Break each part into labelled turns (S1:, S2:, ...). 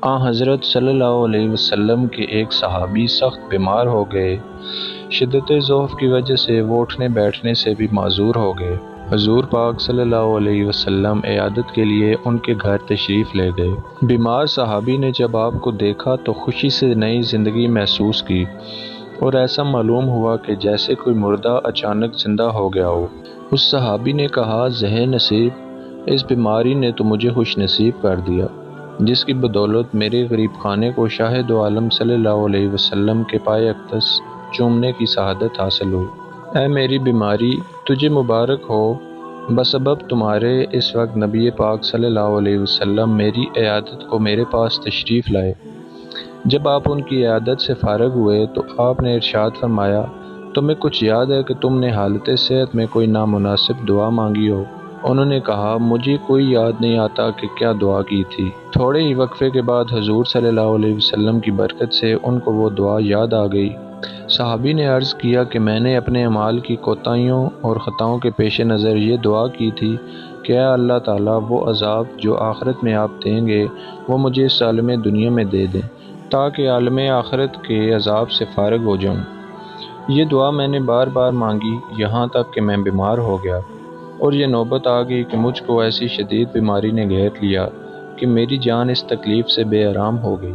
S1: حضرت صلی اللہ علیہ وسلم کے ایک صحابی سخت بیمار ہو گئے۔ شدت ضعف کی وجہ سے وہ اٹھنے بیٹھنے سے بھی معذور ہو گئے۔ حضور پاک صلی اللہ علیہ وسلم عیادت کے لیے ان کے گھر تشریف لے گئے۔ بیمار صحابی نے جب آپ کو دیکھا تو خوشی سے نئی زندگی محسوس کی اور ایسا معلوم ہوا کہ جیسے کوئی مردہ اچانک زندہ ہو گیا ہو۔ اس صحابی نے کہا، زہ نصیب، اس بیماری نے تو مجھے خوش نصیب کر دیا، جس کی بدولت میرے غریب خانے کو شاہ دو عالم صلی اللہ علیہ وسلم کے پائے اقدس چومنے کی سعادت حاصل ہوئی۔ اے میری بیماری، تجھے مبارک ہو، بسبب تمہارے اس وقت نبی پاک صلی اللہ علیہ وسلم میری عیادت کو میرے پاس تشریف لائے۔ جب آپ ان کی عیادت سے فارغ ہوئے تو آپ نے ارشاد فرمایا، تمہیں کچھ یاد ہے کہ تم نے حالت صحت میں کوئی نامناسب دعا مانگی ہو؟ انہوں نے کہا، مجھے کوئی یاد نہیں آتا کہ کیا دعا کی تھی۔ تھوڑے ہی وقفے کے بعد حضور صلی اللہ علیہ وسلم کی برکت سے ان کو وہ دعا یاد آ گئی۔ صحابی نے عرض کیا کہ میں نے اپنے اعمال کی کوتاہیوں اور خطاؤں کے پیش نظر یہ دعا کی تھی کہ اے اللہ تعالیٰ، وہ عذاب جو آخرت میں آپ دیں گے وہ مجھے اس عالم دنیا میں دے دیں تاکہ عالم آخرت کے عذاب سے فارغ ہو جاؤں۔ یہ دعا میں نے بار بار مانگی یہاں تک کہ میں بیمار ہو گیا اور یہ نوبت آ گئی کہ مجھ کو ایسی شدید بیماری نے گھیر لیا کہ میری جان اس تکلیف سے بے آرام ہو گئی۔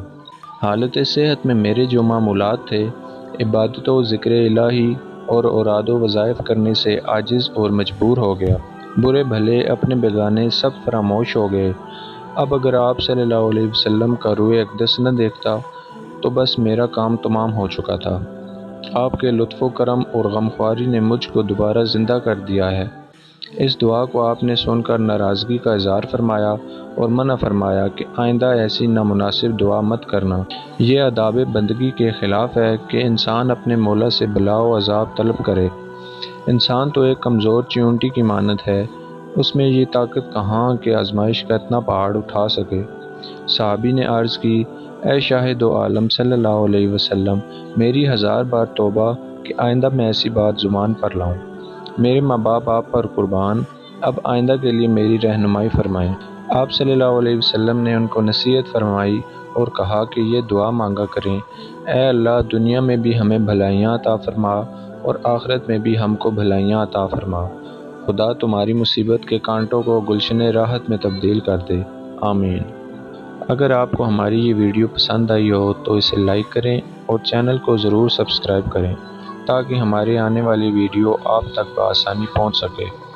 S1: حالت صحت میں میرے جو معمولات تھے، عبادت و ذکر الہی اور اوراد و وظائف کرنے سے عاجز اور مجبور ہو گیا۔ برے بھلے اپنے بیگانے سب فراموش ہو گئے۔ اب اگر آپ صلی اللہ علیہ وسلم کا روئے اقدس نہ دیکھتا تو بس میرا کام تمام ہو چکا تھا۔ آپ کے لطف و کرم اور غمخواری نے مجھ کو دوبارہ زندہ کر دیا ہے۔ اس دعا کو آپ نے سن کر ناراضگی کا اظہار فرمایا اور منع فرمایا کہ آئندہ ایسی نامناسب دعا مت کرنا۔ یہ آداب بندگی کے خلاف ہے کہ انسان اپنے مولا سے بلا و عذاب طلب کرے۔ انسان تو ایک کمزور چیونٹی کی مانند ہے، اس میں یہ طاقت کہاں کہ آزمائش کا اتنا پہاڑ اٹھا سکے۔ صحابی نے عرض کی، اے شاہ دو عالم صلی اللہ علیہ وسلم، میری 1000 بار توبہ کہ آئندہ میں ایسی بات زبان پر لاؤں۔ میرے ماں باپ آپ پر قربان، اب آئندہ کے لیے میری رہنمائی فرمائیں۔ آپ صلی اللہ علیہ وسلم نے ان کو نصیحت فرمائی اور کہا کہ یہ دعا مانگا کریں، اے اللہ، دنیا میں بھی ہمیں بھلائیاں عطا فرما اور آخرت میں بھی ہم کو بھلائیاں عطا فرما۔ خدا تمہاری مصیبت کے کانٹوں کو گلشن راحت میں تبدیل کر دے، آمین۔ اگر آپ کو ہماری یہ ویڈیو پسند آئی ہو تو اسے لائک کریں اور چینل کو ضرور سبسکرائب کریں تاکہ ہماری آنے والی ویڈیو آپ تک بآسانی پہنچ سکے۔